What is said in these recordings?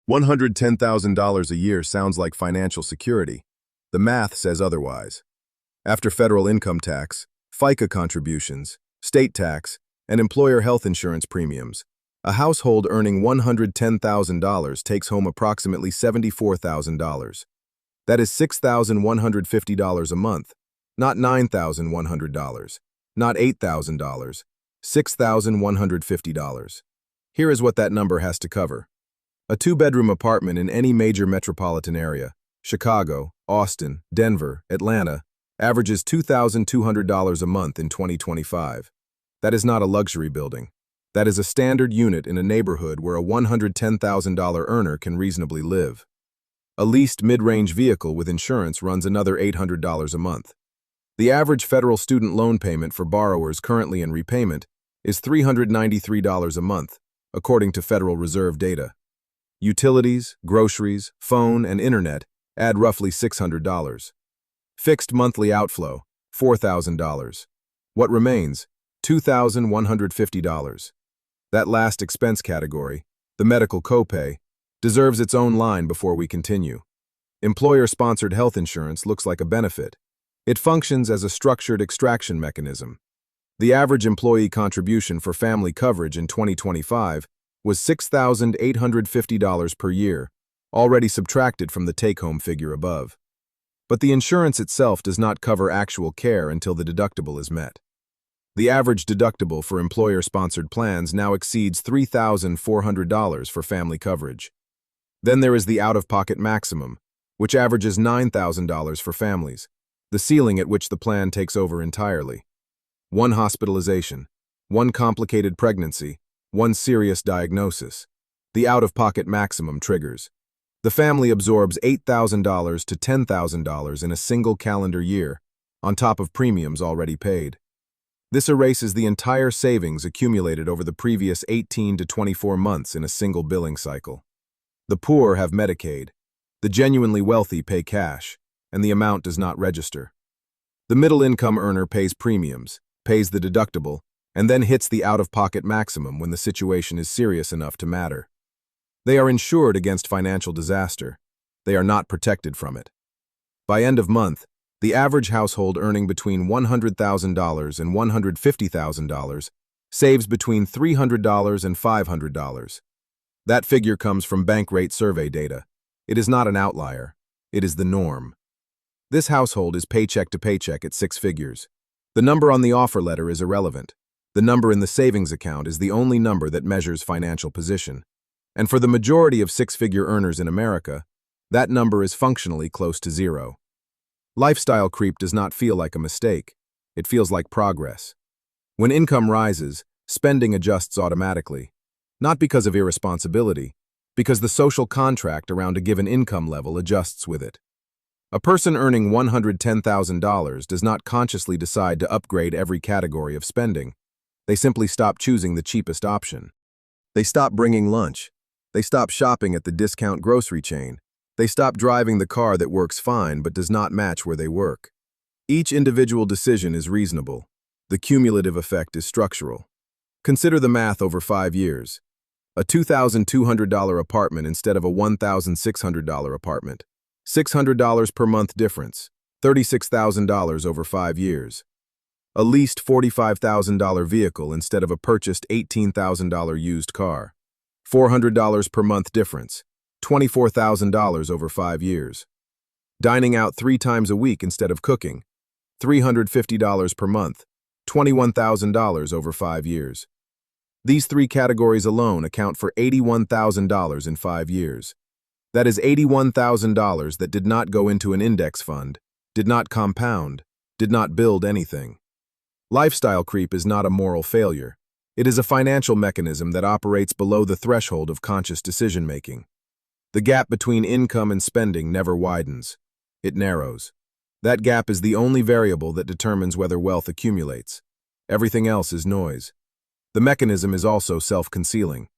$110,000 a year sounds like financial security. The math says otherwise. After federal income tax, FICA contributions, state tax, and employer health insurance premiums, a household earning $110,000 takes home approximately $74,000. That is $6,150 a month, not $9,100, not $8,000, $6,150. Here is what that number has to cover. A two-bedroom apartment in any major metropolitan area, Chicago, Austin, Denver, Atlanta, averages $2,200 a month in 2025. That is not a luxury building. That is a standard unit in a neighborhood where a $110,000 earner can reasonably live. A leased mid-range vehicle with insurance runs another $800 a month. The average federal student loan payment for borrowers currently in repayment is $393 a month, according to Federal Reserve data. Utilities, groceries, phone, and internet add roughly $600. Fixed monthly outflow, $4,000. What remains? $2,150. That last expense category, the medical copay, deserves its own line before we continue. Employer-sponsored health insurance looks like a benefit. It functions as a structured extraction mechanism. The average employee contribution for family coverage in 2025 was $6,850 per year, already subtracted from the take-home figure above. But the insurance itself does not cover actual care until the deductible is met. The average deductible for employer-sponsored plans now exceeds $3,400 for family coverage. Then there is the out-of-pocket maximum, which averages $9,000 for families, the ceiling at which the plan takes over entirely. One hospitalization, one complicated pregnancy, one serious diagnosis. The out-of-pocket maximum triggers. The family absorbs $8,000 to $10,000 in a single calendar year, on top of premiums already paid. This erases the entire savings accumulated over the previous 18 to 24 months in a single billing cycle. The poor have Medicaid. The genuinely wealthy pay cash, and the amount does not register. The middle-income earner pays premiums, pays the deductible, and then hits the out-of-pocket maximum when the situation is serious enough to matter. They are insured against financial disaster. They are not protected from it. By end of month, the average household earning between $100,000 and $150,000 saves between $300 and $500. That figure comes from bank rate survey data. It is not an outlier. It is the norm. This household is paycheck to paycheck at 6 figures. The number on the offer letter is irrelevant. The number in the savings account is the only number that measures financial position. And for the majority of 6-figure earners in America, that number is functionally close to zero. Lifestyle creep does not feel like a mistake. It feels like progress. When income rises, spending adjusts automatically. Not because of irresponsibility, because the social contract around a given income level adjusts with it. A person earning $110,000 does not consciously decide to upgrade every category of spending. They simply stop choosing the cheapest option. They stop bringing lunch. They stop shopping at the discount grocery chain. They stop driving the car that works fine but does not match where they work. Each individual decision is reasonable. The cumulative effect is structural. Consider the math over 5 years. A $2,200 apartment instead of a $1,600 apartment. $600 per month difference. $36,000 over 5 years. A leased $45,000 vehicle instead of a purchased $18,000 used car. $400 per month difference. $24,000 over 5 years. Dining out 3 times a week instead of cooking. $350 per month. $21,000 over 5 years. These 3 categories alone account for $81,000 in 5 years. That is $81,000 that did not go into an index fund, did not compound, did not build anything. Lifestyle creep is not a moral failure. It is a financial mechanism that operates below the threshold of conscious decision-making. The gap between income and spending never widens. It narrows. That gap is the only variable that determines whether wealth accumulates. Everything else is noise. The mechanism is also self-concealing.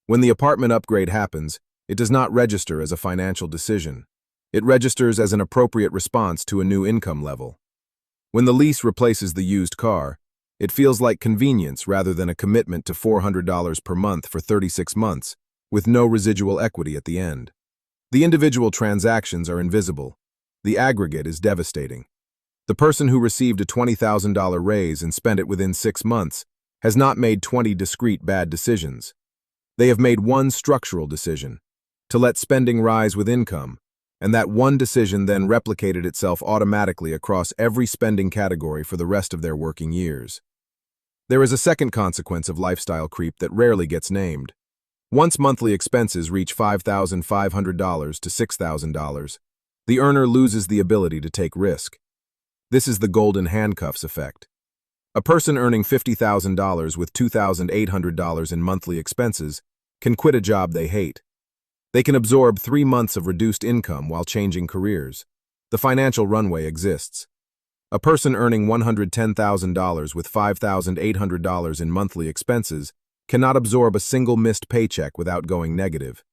When the apartment upgrade happens, it does not register as a financial decision. It registers as an appropriate response to a new income level. When the lease replaces the used car, it feels like convenience rather than a commitment to $400 per month for 36 months, with no residual equity at the end. The individual transactions are invisible. The aggregate is devastating. The person who received a $20,000 raise and spent it within 6 months has not made 20 discrete bad decisions. They have made one structural decision, to let spending rise with income, and that one decision then replicated itself automatically across every spending category for the rest of their working years. There is a second consequence of lifestyle creep that rarely gets named. Once monthly expenses reach $5,500 to $6,000, the earner loses the ability to take risk. This is the golden handcuffs effect. A person earning $50,000 with $2,800 in monthly expenses can quit a job they hate. They can absorb 3 months of reduced income while changing careers. The financial runway exists. A person earning $110,000 with $5,800 in monthly expenses cannot absorb a single missed paycheck without going negative.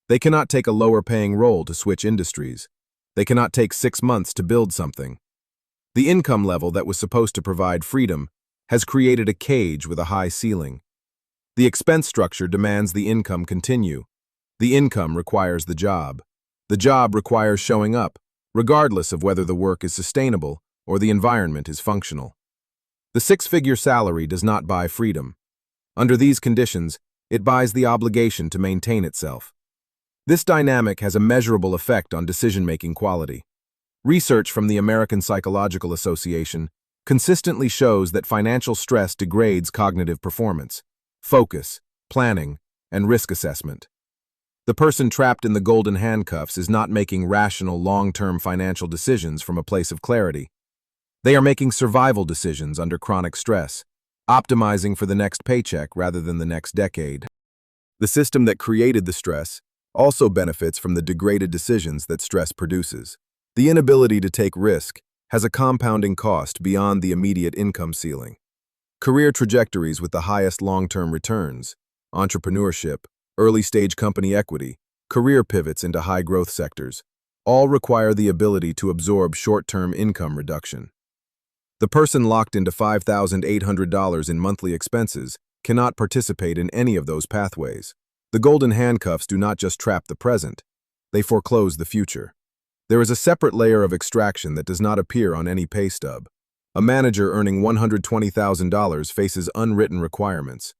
They cannot take a lower-paying role to switch industries. They cannot take 6 months to build something. The income level that was supposed to provide freedom has created a cage with a high ceiling. The expense structure demands the income continue. The income requires the job. The job requires showing up, regardless of whether the work is sustainable or the environment is functional. The 6-figure salary does not buy freedom. Under these conditions, it buys the obligation to maintain itself. This dynamic has a measurable effect on decision-making quality. Research from the American Psychological Association consistently shows that financial stress degrades cognitive performance, focus, planning, and risk assessment. The person trapped in the golden handcuffs is not making rational, long-term financial decisions from a place of clarity. They are making survival decisions under chronic stress, optimizing for the next paycheck rather than the next decade. The system that created the stress also benefits from the degraded decisions that stress produces. The inability to take risk has a compounding cost beyond the immediate income ceiling. Career trajectories with the highest long-term returns, entrepreneurship, early-stage company equity, career pivots into high-growth sectors, all require the ability to absorb short-term income reduction. The person locked into $5,800 in monthly expenses cannot participate in any of those pathways. The golden handcuffs do not just trap the present, they foreclose the future. There is a separate layer of extraction that does not appear on any pay stub. A manager earning $120,000 faces unwritten requirements.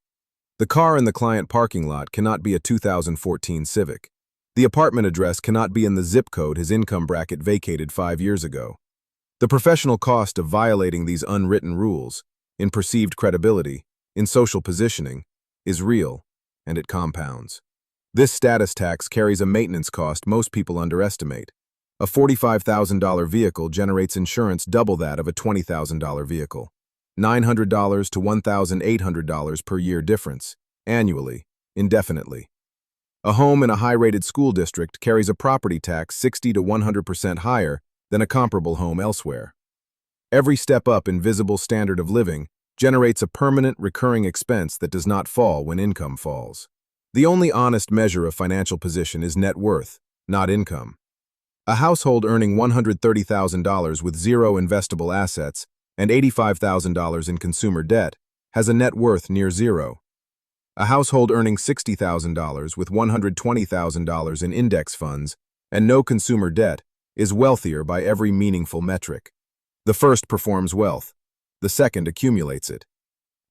The car in the client parking lot cannot be a 2014 Civic. The apartment address cannot be in the zip code his income bracket vacated 5 years ago. The professional cost of violating these unwritten rules, in perceived credibility, in social positioning, is real, and it compounds. This status tax carries a maintenance cost most people underestimate. A $45,000 vehicle generates insurance double that of a $20,000 vehicle. $900 to $1,800 per year difference, annually, indefinitely. A home in a high-rated school district carries a property tax 60 to 100% higher than a comparable home elsewhere. Every step up in visible standard of living generates a permanent recurring expense that does not fall when income falls. The only honest measure of financial position is net worth, not income. A household earning $130,000 with zero investable assets and $85,000 in consumer debt has a net worth near zero. A household earning $60,000 with $120,000 in index funds and no consumer debt is wealthier by every meaningful metric. The first performs wealth. The second accumulates it.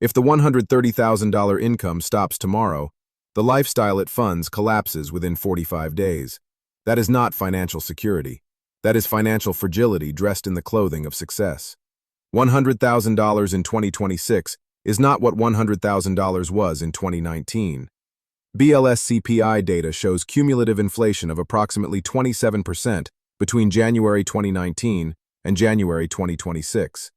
If the $130,000 income stops tomorrow, the lifestyle it funds collapses within 45 days. That is not financial security. That is financial fragility dressed in the clothing of success. $100,000 in 2026 is not what $100,000 was in 2019. BLS CPI data shows cumulative inflation of approximately 27% between January 2019 and January 2026.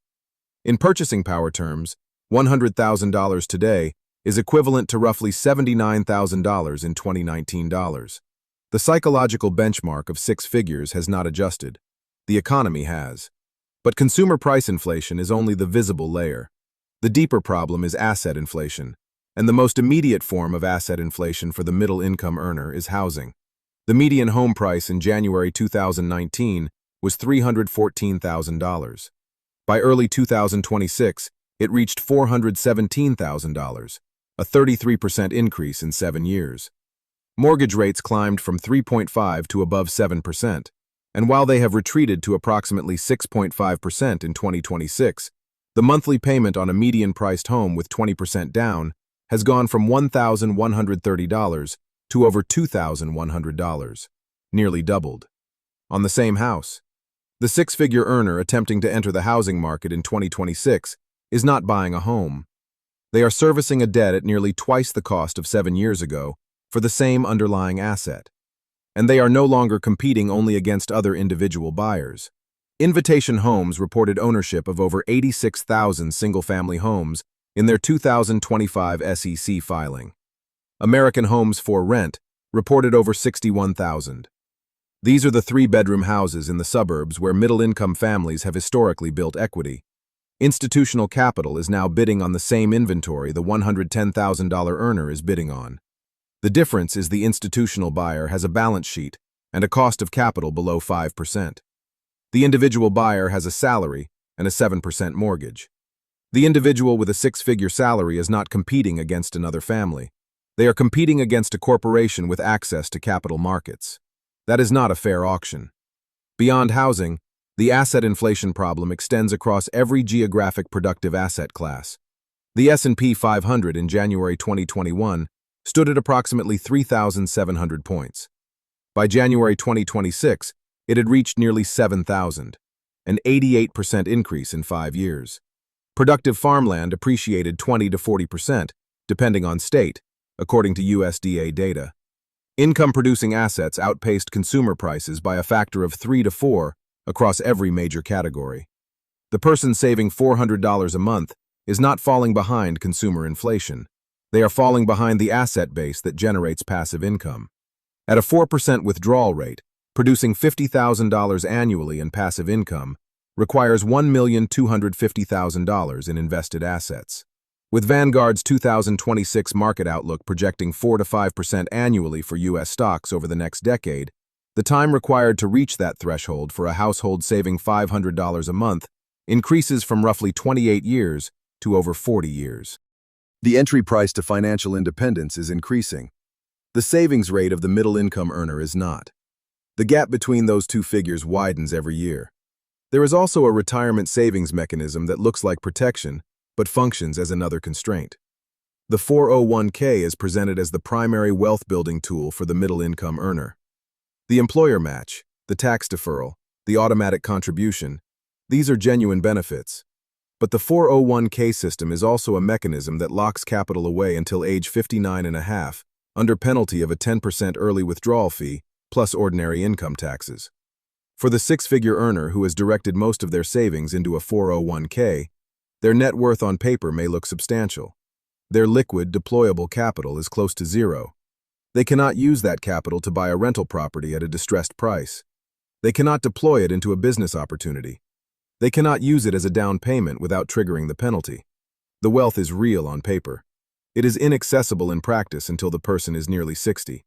In purchasing power terms, $100,000 today is equivalent to roughly $79,000 in 2019 dollars. The psychological benchmark of 6 figures has not adjusted. The economy has. But consumer price inflation is only the visible layer. The deeper problem is asset inflation, and the most immediate form of asset inflation for the middle-income earner is housing. The median home price in January 2019 was $314,000. By early 2026, it reached $417,000, a 33% increase in 7 years. Mortgage rates climbed from 3.5 to above 7%, and while they have retreated to approximately 6.5% in 2026, the monthly payment on a median-priced home with 20% down has gone from $1,130 to over $2,100, nearly doubled. On the same house, the six-figure earner attempting to enter the housing market in 2026 is not buying a home. They are servicing a debt at nearly twice the cost of 7 years ago for the same underlying asset. And they are no longer competing only against other individual buyers. Invitation Homes reported ownership of over 86,000 single-family homes in their 2025 SEC filing. American Homes for Rent reported over 61,000. These are the three-bedroom houses in the suburbs where middle-income families have historically built equity. Institutional capital is now bidding on the same inventory the $110,000 earner is bidding on. The difference is the institutional buyer has a balance sheet and a cost of capital below 5%. The individual buyer has a salary and a 7% mortgage. The individual with a six-figure salary is not competing against another family. They are competing against a corporation with access to capital markets. That is not a fair auction. Beyond housing, the asset inflation problem extends across every geographic productive asset class. The S&P 500 in January 2021 stood at approximately 3,700 points. By January 2026, it had reached nearly 7,000, an 88% increase in 5 years. Productive farmland appreciated 20 to 40%, depending on state, according to USDA data. Income-producing assets outpaced consumer prices by a factor of 3 to 4 across every major category. The person saving $400 a month is not falling behind consumer inflation. They are falling behind the asset base that generates passive income. At a 4% withdrawal rate, producing $50,000 annually in passive income requires $1,250,000 in invested assets. With Vanguard's 2026 market outlook projecting 4 to 5% annually for U.S. stocks over the next decade, the time required to reach that threshold for a household saving $500 a month increases from roughly 28 years to over 40 years. The entry price to financial independence is increasing. The savings rate of the middle-income earner is not. The gap between those two figures widens every year. There is also a retirement savings mechanism that looks like protection, but functions as another constraint. The 401k is presented as the primary wealth-building tool for the middle-income earner. The employer match, the tax deferral, the automatic contribution, these are genuine benefits. But the 401k system is also a mechanism that locks capital away until age 59 and a half, under penalty of a 10% early withdrawal fee, plus ordinary income taxes. For the six-figure earner who has directed most of their savings into a 401k, their net worth on paper may look substantial. Their liquid, deployable capital is close to zero. They cannot use that capital to buy a rental property at a distressed price. They cannot deploy it into a business opportunity. They cannot use it as a down payment without triggering the penalty. The wealth is real on paper. It is inaccessible in practice until the person is nearly 60.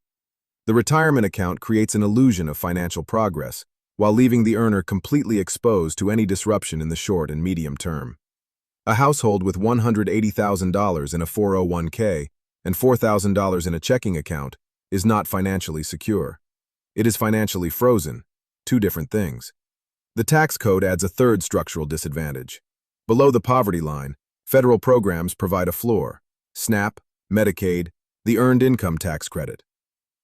The retirement account creates an illusion of financial progress, while leaving the earner completely exposed to any disruption in the short and medium term. A household with $180,000 in a 401k and $4,000 in a checking account is not financially secure. It is financially frozen, two different things. The tax code adds a third structural disadvantage. Below the poverty line, federal programs provide a floor: SNAP, Medicaid, the Earned Income Tax Credit.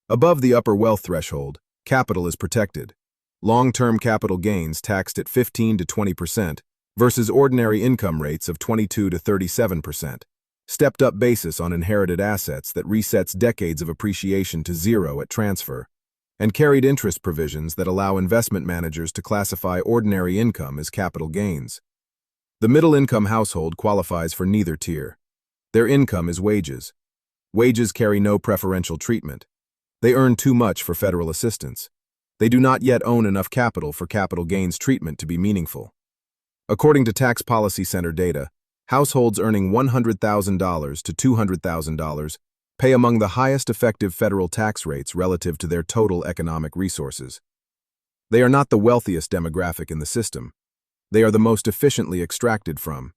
Above the upper wealth threshold, capital is protected. Long-term capital gains taxed at 15 to 20% versus ordinary income rates of 22 to 37%. Stepped-up basis on inherited assets that resets decades of appreciation to zero at transfer, and carried interest provisions that allow investment managers to classify ordinary income as capital gains. The middle-income household qualifies for neither tier. Their income is wages. Wages carry no preferential treatment. They earn too much for federal assistance. They do not yet own enough capital for capital gains treatment to be meaningful. According to Tax Policy Center data, households earning $100,000 to $200,000 pay among the highest effective federal tax rates relative to their total economic resources. They are not the wealthiest demographic in the system. They are the most efficiently extracted from.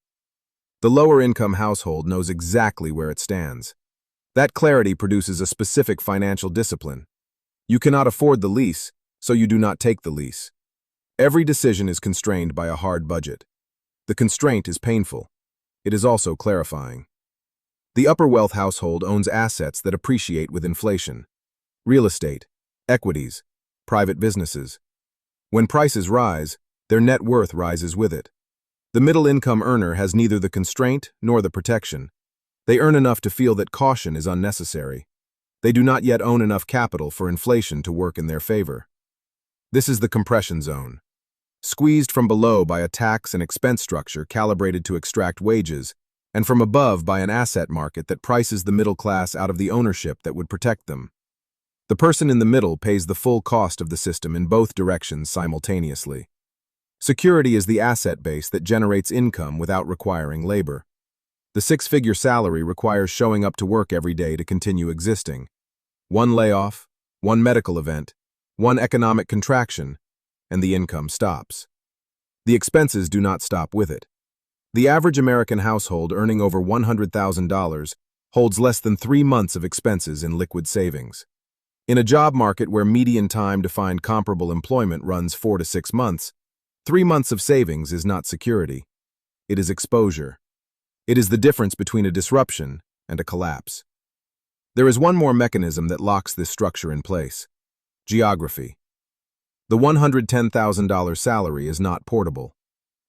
The lower-income household knows exactly where it stands. That clarity produces a specific financial discipline. You cannot afford the lease, so you do not take the lease. Every decision is constrained by a hard budget. The constraint is painful. It is also clarifying. The upper wealth household owns assets that appreciate with inflation. Real estate, equities, private businesses. When prices rise, their net worth rises with it. The middle-income earner has neither the constraint nor the protection. They earn enough to feel that caution is unnecessary. They do not yet own enough capital for inflation to work in their favor. This is the compression zone. Squeezed from below by a tax and expense structure calibrated to extract wages, and from above by an asset market that prices the middle class out of the ownership that would protect them. The person in the middle pays the full cost of the system in both directions simultaneously. Security is the asset base that generates income without requiring labor. The six-figure salary requires showing up to work every day to continue existing. One layoff, one medical event, one economic contraction, and the income stops. The expenses do not stop with it. The average American household earning over $100,000 holds less than 3 months of expenses in liquid savings. In a job market where median time to find comparable employment runs 4 to 6 months, 3 months of savings is not security. It is exposure. It is the difference between a disruption and a collapse. There is one more mechanism that locks this structure in place: geography. The $110,000 salary is not portable.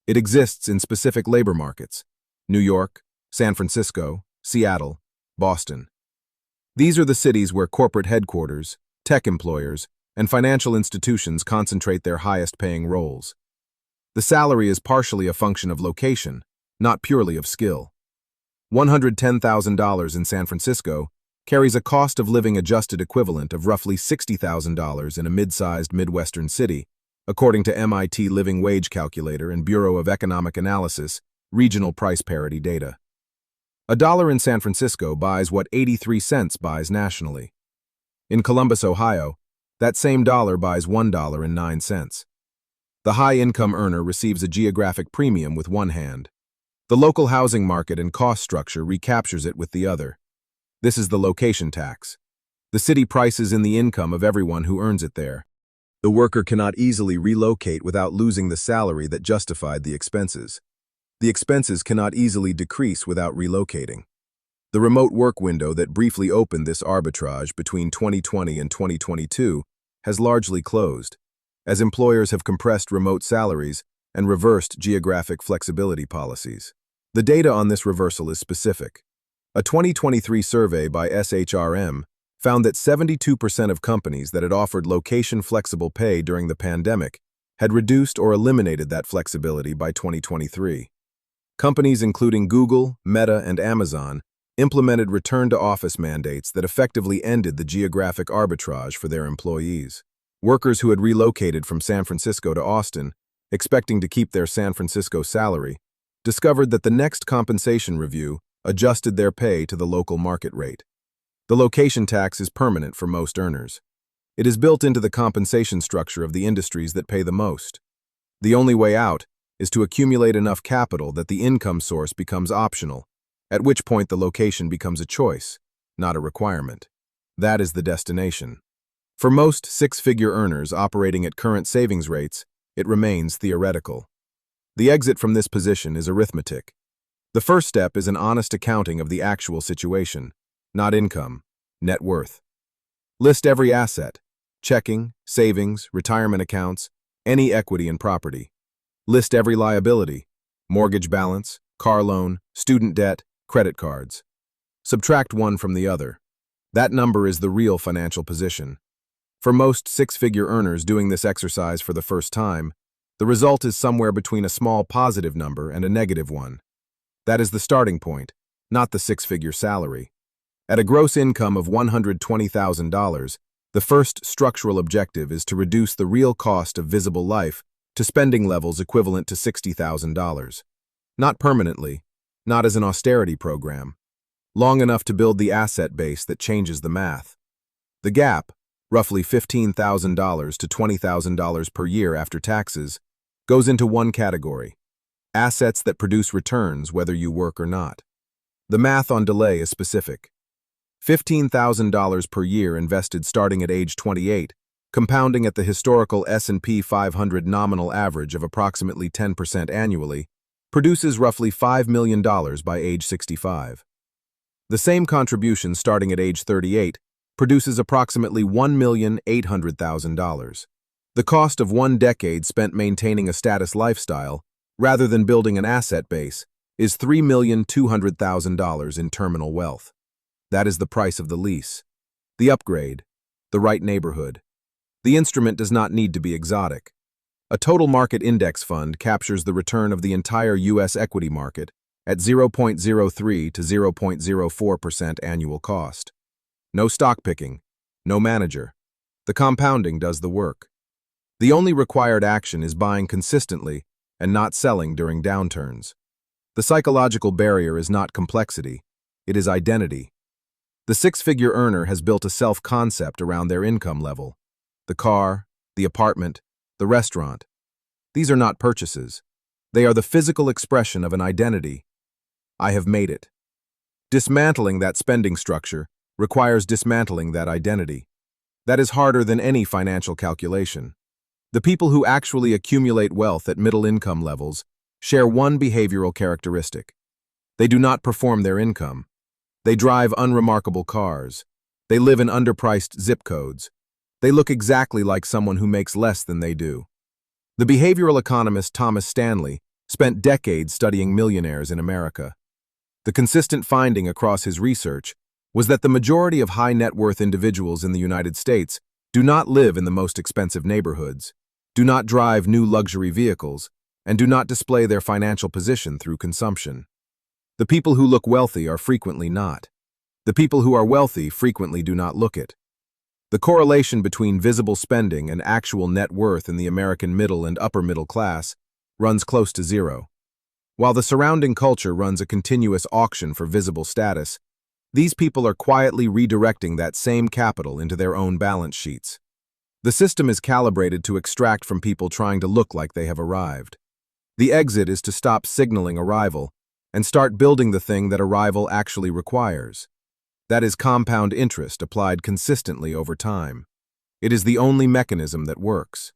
It exists in specific labor markets: New York, San Francisco, Seattle, Boston. These are the cities where corporate headquarters, tech employers, and financial institutions concentrate their highest-paying roles. The salary is partially a function of location, not purely of skill. $110,000 in San Francisco carries a cost of living adjusted equivalent of roughly $60,000 in a mid-sized Midwestern city, according to MIT Living Wage Calculator and Bureau of Economic Analysis regional price parity data. A dollar in San Francisco buys what 83 cents buys nationally. In Columbus, Ohio, that same dollar buys $1.09. The high-income earner receives a geographic premium with one hand. The local housing market and cost structure recaptures it with the other. This is the location tax. The city prices in the income of everyone who earns it there. The worker cannot easily relocate without losing the salary that justified the expenses. The expenses cannot easily decrease without relocating. The remote work window that briefly opened this arbitrage between 2020 and 2022 has largely closed, as employers have compressed remote salaries and reversed geographic flexibility policies. The data on this reversal is specific. A 2023 survey by SHRM found that 72% of companies that had offered location-flexible pay during the pandemic had reduced or eliminated that flexibility by 2023. Companies including Google, Meta, and Amazon implemented return-to-office mandates that effectively ended the geographic arbitrage for their employees. Workers who had relocated from San Francisco to Austin, expecting to keep their San Francisco salary, discovered that the next compensation review adjusted their pay to the local market rate. The location tax is permanent for most earners. It is built into the compensation structure of the industries that pay the most. The only way out is to accumulate enough capital that the income source becomes optional, at which point the location becomes a choice, not a requirement. That is the destination. For most six-figure earners operating at current savings rates, it remains theoretical. The exit from this position is arithmetic. The first step is an honest accounting of the actual situation, not income, net worth. List every asset: checking, savings, retirement accounts, any equity and property. List every liability: mortgage balance, car loan, student debt, credit cards. Subtract one from the other. That number is the real financial position. For most six-figure earners doing this exercise for the first time, the result is somewhere between a small positive number and a negative one. That is the starting point, not the six-figure salary. At a gross income of $120,000, the first structural objective is to reduce the real cost of visible life to spending levels equivalent to $60,000. Not permanently, not as an austerity program, long enough to build the asset base that changes the math. The gap, roughly $15,000 to $20,000 per year after taxes, goes into one category: assets that produce returns whether you work or not. The math on delay is specific. $15,000 per year invested starting at age 28, compounding at the historical S&P 500 nominal average of approximately 10% annually, produces roughly $5 million by age 65. The same contribution starting at age 38 produces approximately $1,800,000. The cost of 1 decade spent maintaining a status lifestyle, rather than building an asset base, is $3,200,000 in terminal wealth. That is the price of the lease. The upgrade, the right neighborhood. The instrument does not need to be exotic. A total market index fund captures the return of the entire U.S. equity market at 0.03 to 0.04% annual cost. No stock picking, no manager. The compounding does the work. The only required action is buying consistently and not selling during downturns. The psychological barrier is not complexity, it is identity. The six-figure earner has built a self-concept around their income level. The car, the apartment, the restaurant. These are not purchases. They are the physical expression of an identity. I have made it. Dismantling that spending structure requires dismantling that identity. That is harder than any financial calculation. The people who actually accumulate wealth at middle income levels share one behavioral characteristic. They do not perform their income. They drive unremarkable cars. They live in underpriced zip codes. They look exactly like someone who makes less than they do. The behavioral economist Thomas Stanley spent decades studying millionaires in America. The consistent finding across his research was that the majority of high-net-worth individuals in the United States do not live in the most expensive neighborhoods, do not drive new luxury vehicles, and do not display their financial position through consumption. The people who look wealthy are frequently not. The people who are wealthy frequently do not look it. The correlation between visible spending and actual net worth in the American middle and upper middle class runs close to zero. While the surrounding culture runs a continuous auction for visible status, these people are quietly redirecting that same capital into their own balance sheets. The system is calibrated to extract from people trying to look like they have arrived. The exit is to stop signaling arrival and start building the thing that arrival actually requires. That is compound interest applied consistently over time. It is the only mechanism that works.